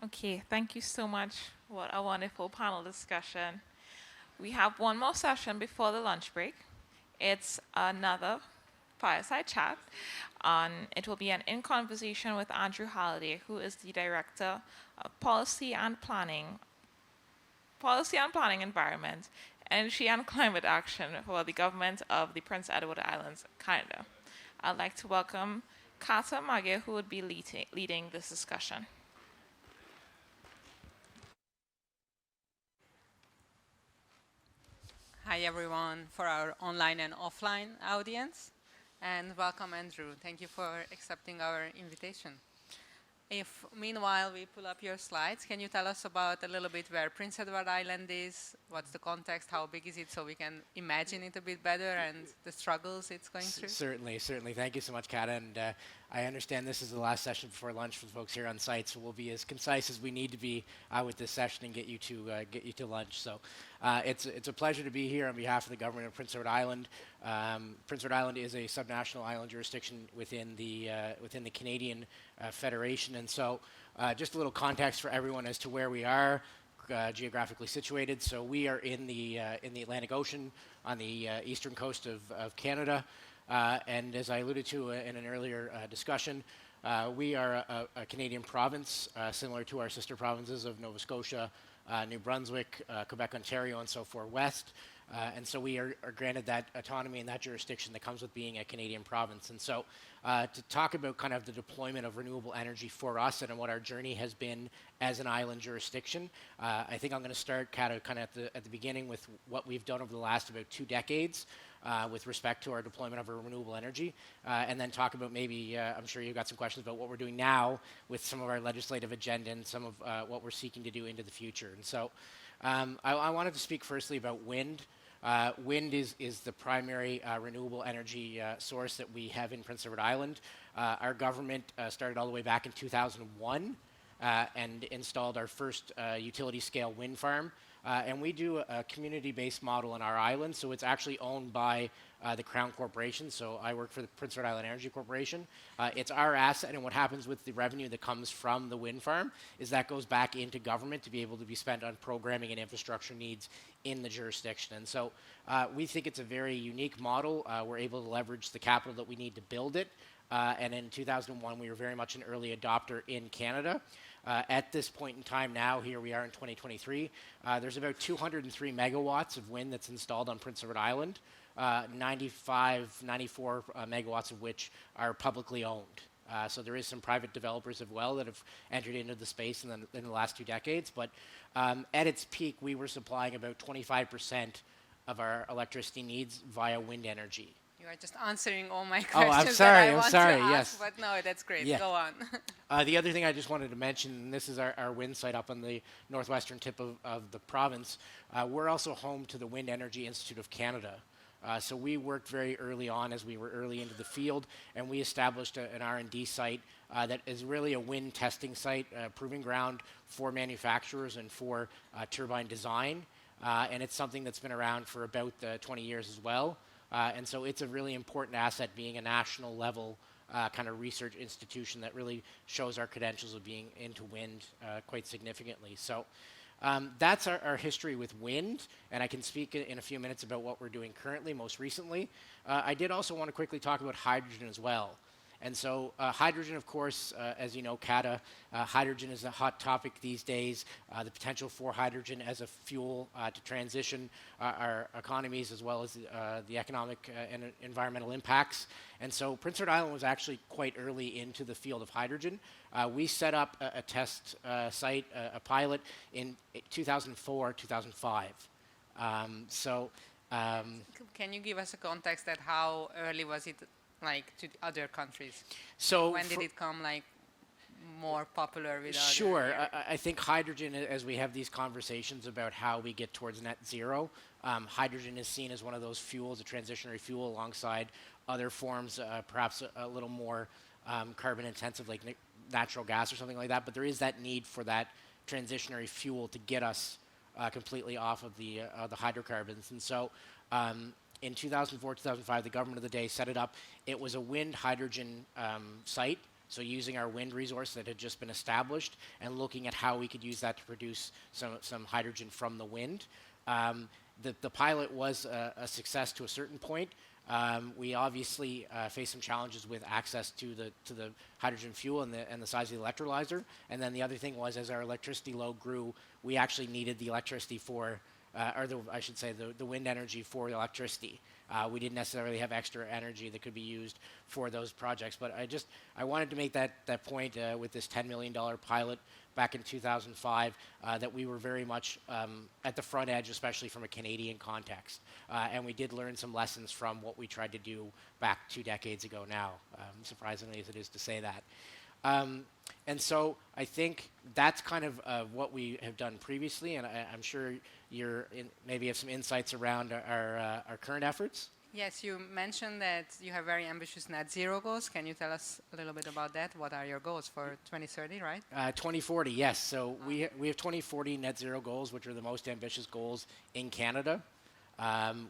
Okay, thank you so much. What a wonderful panel discussion. We have one more session before the lunch break. It's another fireside chat. It will be an in conversation with Andrew Halliday, who is the Director of Policy and Planning Environment, Energy and Climate Action for the government of the Prince Edward Islands, Canada. I'd like to welcome Kata Mage, who would be leading this discussion. Hi, everyone, for our online and offline audience. And welcome, Andrew. Thank you for accepting our invitation. If, meanwhile, we pull up your slides, can you tell us about a little bit where Prince Edward Island is? What's the context? How big is it so we can imagine it a bit better and the struggles it's going through? Certainly. Thank you so much, Kata. And I understand this is the last session before lunch for the folks here on site, so we'll be as concise as we need to be with this session and get you to lunch. So it's a pleasure to be here on behalf of the government of Prince Edward Island. Prince Edward Island is a subnational island jurisdiction within the Canadian Federation, and so just a little context for everyone as to where we are. Geographically situated. So we are in the Atlantic Ocean on the eastern coast of Canada. And as I alluded to in an earlier discussion, we are a Canadian province similar to our sister provinces of Nova Scotia, New Brunswick, Quebec, Ontario, and so forth west. And so we are granted that autonomy and that jurisdiction that comes with being a Canadian province. And so to talk about kind of the deployment of renewable energy for us and what our journey has been as an island jurisdiction, I think I'm going to start kind of at the beginning with what we've done over the last about 2 decades with respect to our deployment of our renewable energy, and then talk about maybe, I'm sure you've got some questions about what we're doing now with some of our legislative agenda and some of what we're seeking to do into the future. And so I wanted to speak firstly about wind. Wind is the primary renewable energy source that we have in Prince Edward Island. Our government started all the way back in 2001 and installed our first utility scale wind farm. And we do a community-based model on our island, so it's actually owned by the Crown Corporation. So I work for the Prince Edward Island Energy Corporation. It's our asset, and what happens with the revenue that comes from the wind farm is that goes back into government to be able to be spent on programming and infrastructure needs in the jurisdiction. And so we think it's a very unique model. We're able to leverage the capital that we need to build it. And in 2001, we were very much an early adopter in Canada. At this point in time now, here we are in 2023, there's about 203 megawatts of wind that's installed on Prince Edward Island, 94 megawatts of which are publicly owned. So there is some private developers as well that have entered into the space in the last 2 decades. But at its peak, we were supplying about 25% of our electricity needs via wind energy. You are just answering all my Oh, questions that I want to ask, yes. but no, that's great. Yeah. Go on. The other thing I just wanted to mention, and this is our wind site up on the northwestern tip of the province, we're also home to the Wind Energy Institute of Canada. So we worked very early on as we were early into the field, and we established an R&D site that is really a wind testing site, proving ground for manufacturers and for turbine design. And it's something that's been around for about 20 years as well. And so it's a really important asset, being a national level kind of research institution that really shows our credentials of being into wind quite significantly. So that's our history with wind, and I can speak in a few minutes about what we're doing currently, most recently. I did also want to quickly talk about hydrogen as well. And so hydrogen, of course, as you know, Kata, hydrogen is a hot topic these days. The potential for hydrogen as a fuel to transition our economies as well as the economic and environmental impacts. And so Prince Edward Island was actually quite early into the field of hydrogen. We set up a test site, a pilot, in 2004, 2005. Can you give us a context that how early was it, like, to other countries? So when did it come, like, more popular with Sure. I think hydrogen, as we have these conversations about how we get towards net zero, hydrogen is seen as one of those fuels, a transitionary fuel alongside other forms, perhaps a little more carbon intensive, like natural gas or something like that. But there is that need for that transitionary fuel to get us completely off of the hydrocarbons. And so in 2004, 2005, the government of the day set it up. It was a wind hydrogen site So using our wind resource that had just been established and looking at how we could use that to produce some hydrogen from the wind. The pilot was a success to a certain point. We obviously faced some challenges with access to the hydrogen fuel and the size of the electrolyzer. And then the other thing was, as our electricity load grew, we actually needed the electricity for, I should say, the wind energy for the electricity. We didn't necessarily have extra energy that could be used for those projects. But I wanted to make that point with this $10 million pilot back in 2005, that we were very much at the front edge, especially from a Canadian context. And we did learn some lessons from what we tried to do back 2 decades ago now, surprisingly as it is to say that. And so I think that's kind of what we have done previously, and I'm sure maybe have some insights around our current efforts. Yes, you mentioned that you have very ambitious net zero goals. Can you tell us a little bit about that? What are your goals for 2030, right? 2040, yes. So we have 2040 net zero goals, which are the most ambitious goals in Canada.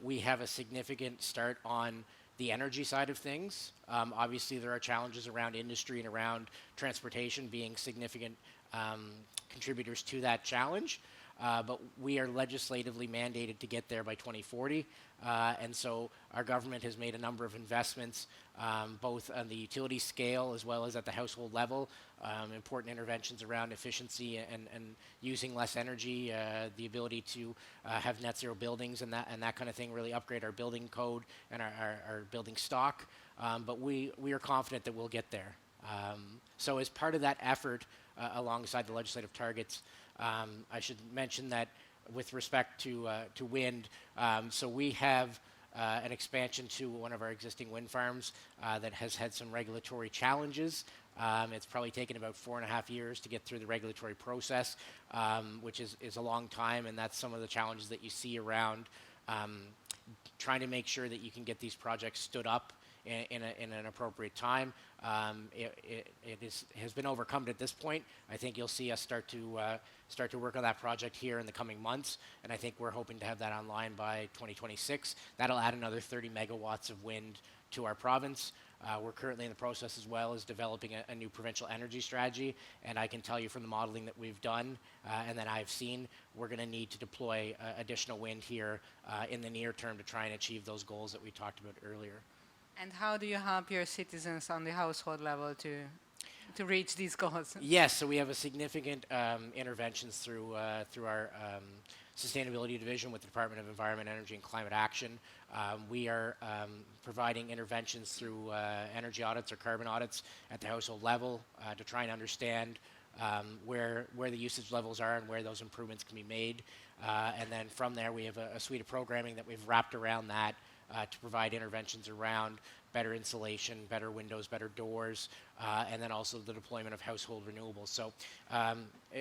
We have a significant start on the energy side of things. Obviously, there are challenges around industry and around transportation being significant contributors to that challenge. But we are legislatively mandated to get there by 2040. And so our government has made a number of investments, both on the utility scale as well as at the household level, important interventions around efficiency and using less energy, the ability to have net zero buildings and that kind of thing, really upgrade our building code and our building stock. But we are confident that we'll get there. So as part of that effort, alongside the legislative targets, I should mention that with respect to wind, so we have an expansion to one of our existing wind farms that has had some regulatory challenges. It's probably taken about 4.5 years to get through the regulatory process, which is a long time, and that's some of the challenges that you see around trying to make sure that you can get these projects stood up in an appropriate time. It has been overcome at this point. I think you'll see us start to work on that project here in the coming months, and I think we're hoping to have that online by 2026. That'll add another 30 megawatts of wind to our province. We're currently in the process as well as developing a new provincial energy strategy, and I can tell you from the modeling that we've done and that I've seen, we're going to need to deploy additional wind here in the near term to try and achieve those goals that we talked about earlier. And how do you help your citizens on the household level to reach these goals? Yes, so we have a significant interventions through our sustainability division with the Department of Environment, Energy and Climate Action. We are providing interventions through energy audits or carbon audits at the household level to try and understand where the usage levels are and where those improvements can be made. And then from there, we have a suite of programming that we've wrapped around that to provide interventions around better insulation, better windows, better doors, and then also the deployment of household renewables. So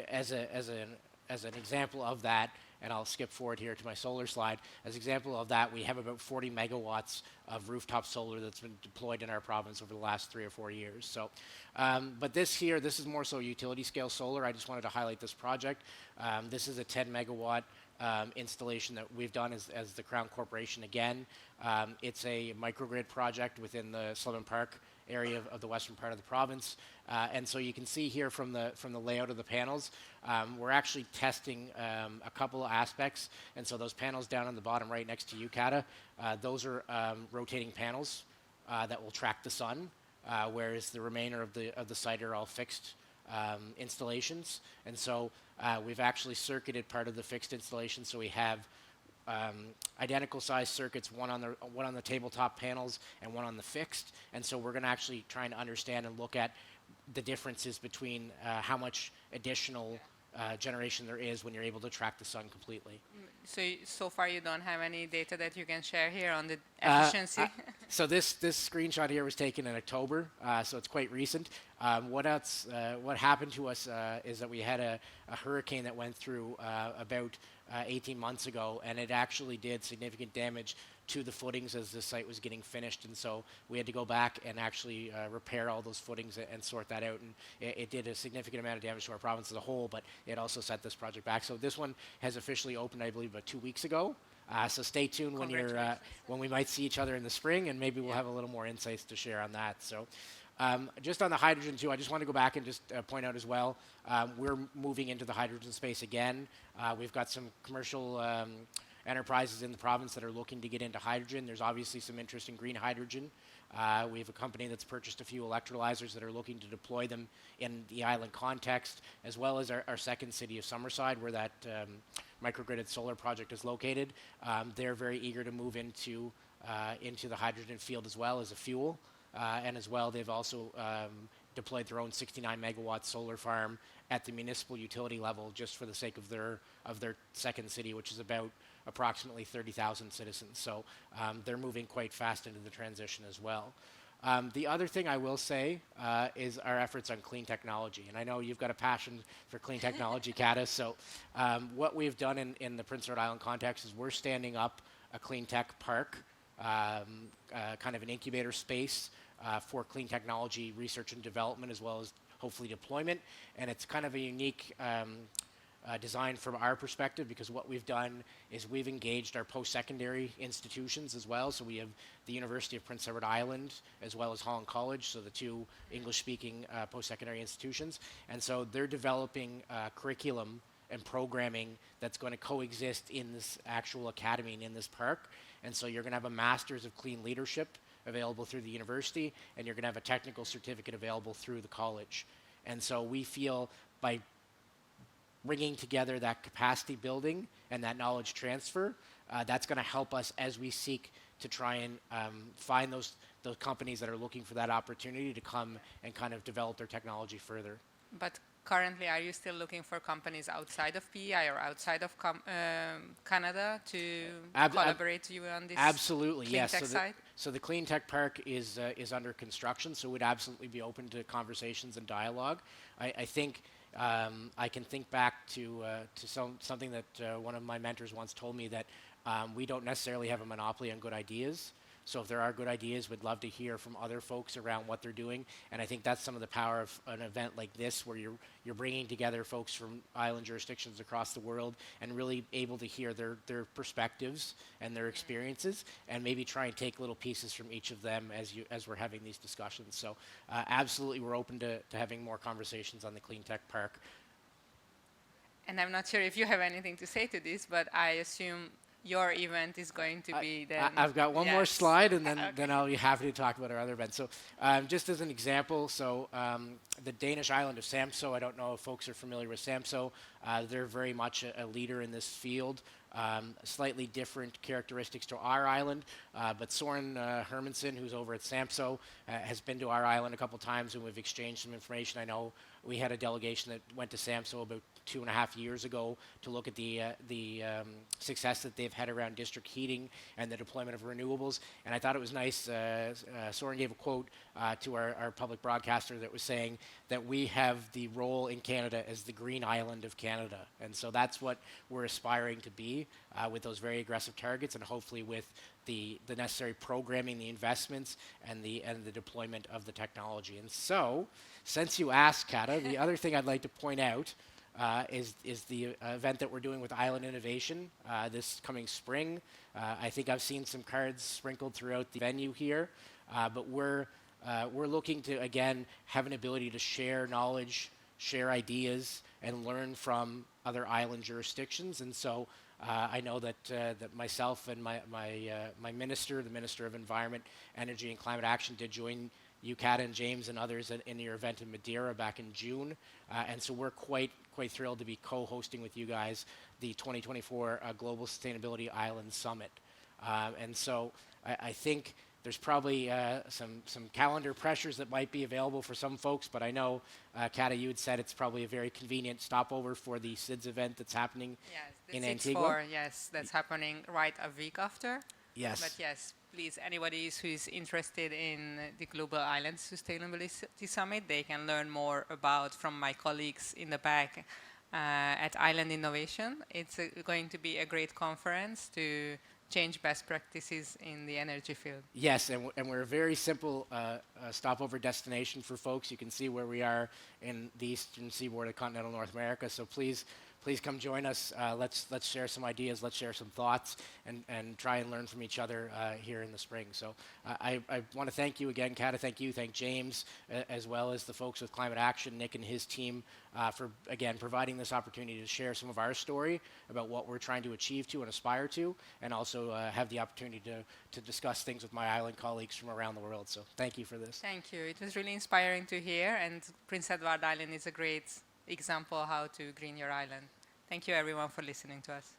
as an example of that, and I'll skip forward here to my solar slide, as an example of that, we have about 40 megawatts of rooftop solar that's been deployed in our province over the last 3 or 4 years. So, but this is more so utility scale solar. I just wanted to highlight this project. This is a 10 megawatt installation that we've done as the Crown Corporation again. It's a microgrid project within the Sullivan Park area of the western part of the province. And so you can see here from the layout of the panels, we're actually testing a couple of aspects. And so those panels down on the bottom right next to you, Kata, those are rotating panels that will track the sun, whereas the remainder of the site are all fixed installations. And so we've actually circuited part of the fixed installation, so we have identical size circuits, one on the tabletop panels and one on the fixed. And so we're going to actually try and understand and look at the differences between how much additional generation there is when you're able to track the sun completely. So far you don't have any data that you can share here on the efficiency? So this screenshot here was taken in October, so it's quite recent. What happened to us is that we had a hurricane that went through about 18 months ago, and it actually did significant damage to the footings as the site was getting finished, and so we had to go back and actually repair all those footings and sort that out, and it did a significant amount of damage to our province as a whole, but it also set this project back. So this one has officially opened, I believe, about 2 weeks ago. So stay tuned when we might see each other in the spring, and maybe we'll have a little more insights to share on that. So Just on the hydrogen too, I just want to go back and just point out as well, we're moving into the hydrogen space again. We've got some commercial enterprises in the province that are looking to get into hydrogen. There's obviously some interest in green hydrogen. We have a company that's purchased a few electrolyzers that are looking to deploy them in the island context, as well as our second city of Summerside, where that microgridded solar project is located. They're very eager to move into the hydrogen field as well as a fuel. And as well, they've also deployed their own 69 megawatt solar farm at the municipal utility level, just for the sake of their second city, which is about approximately 30,000 citizens. So they're moving quite fast into the transition as well. The other thing I will say is our efforts on clean technology. And I know you've got a passion for clean technology, Kata. So what we've done in the Prince Edward Island context is we're standing up a clean tech park, kind of an incubator space for clean technology research and development, as well as hopefully deployment. And it's kind of a unique design from our perspective, because what we've done is we've engaged our post-secondary institutions as well. So we have the University of Prince Edward Island as well as Holland College, so the two English-speaking post-secondary institutions. And so they're developing curriculum and programming that's going to coexist in this actual academy and in this park. And so you're going to have a Master's of Clean Leadership available through the university, and you're going to have a technical certificate available through the college. And so we feel by bringing together that capacity building and that knowledge transfer, that's going to help us as we seek to try and find those companies that are looking for that opportunity to come and kind of develop their technology further. But currently, are you still looking for companies outside of PEI or outside of Canada to collaborate with you on this? Absolutely, clean yes. tech side? So the Clean Tech Park is under construction, so we'd absolutely be open to conversations and dialogue. I think I can think back to something that one of my mentors once told me, that we don't necessarily have a monopoly on good ideas. So if there are good ideas, we'd love to hear from other folks around what they're doing. And I think that's some of the power of an event like this, where you're bringing together folks from island jurisdictions across the world and really able to hear their perspectives and their experiences, and maybe try and take little pieces from each of them as we're having these discussions. So absolutely, we're open to having more conversations on the Clean Tech Park. And I'm not sure if you have anything to say to this, but I assume your event is going to be then. I've got one more slide, and then, Okay. then I'll be happy to talk about our other events. So just as an example, so the Danish island of Samso, I don't know if folks are familiar with Samso. They're very much a leader in this field. Slightly different characteristics to our island, but Soren Hermansen, who's over at Samso, has been to our island a couple times, and we've exchanged some information. I know we had a delegation that went to Samso about 2.5 years ago to look at the success that they've had around district heating and the deployment of renewables. And I thought it was nice, Soren gave a quote to our public broadcaster that was saying that we have the role in Canada as the green island of Canada. And so that's what we're aspiring to be with those very aggressive targets, and hopefully with the necessary programming, the investments, and the deployment of the technology. And so, since you asked, Kata, the other thing I'd like to point out is the event that we're doing with Island Innovation this coming spring. I think I've seen some cards sprinkled throughout the venue here, but we're looking to, again, have an ability to share knowledge, share ideas, and learn from other island jurisdictions. And so I know that myself and my minister, the Minister of Environment, Energy and Climate Action, did join you, Kat and James and others in your event in Madeira back in June. And so we're quite thrilled to be co-hosting with you guys the 2024 Global Sustainability Island Summit. And so I think there's probably some calendar pressures that might be available for some folks, but I know, Kata, you had said it's probably a very convenient stopover for the SIDS event that's happening in Antigua. That's happening right a week after. Yes. But yes, please, anybody who is interested in the Global Island Sustainability Summit, they can learn more about from my colleagues in the back at Island Innovation. It's going to be a great conference to change best practices in the energy field. Yes, and we're a very simple stopover destination for folks. You can see where we are in the eastern seaboard of continental North America, so please please come join us. Let's share some ideas. Let's share some thoughts, and try and learn from each other here in the spring. So I want to thank you again, Kata. Thank James, as well as the folks with Climate Action, Nick and his team, for again providing this opportunity to share some of our story about what we're trying to achieve to and aspire to, and also have the opportunity to discuss things with my island colleagues from around the world. So thank you for this. Thank you. It was really inspiring to hear, and Prince Edward Island is a great example how to green your island. Thank you everyone for listening to us.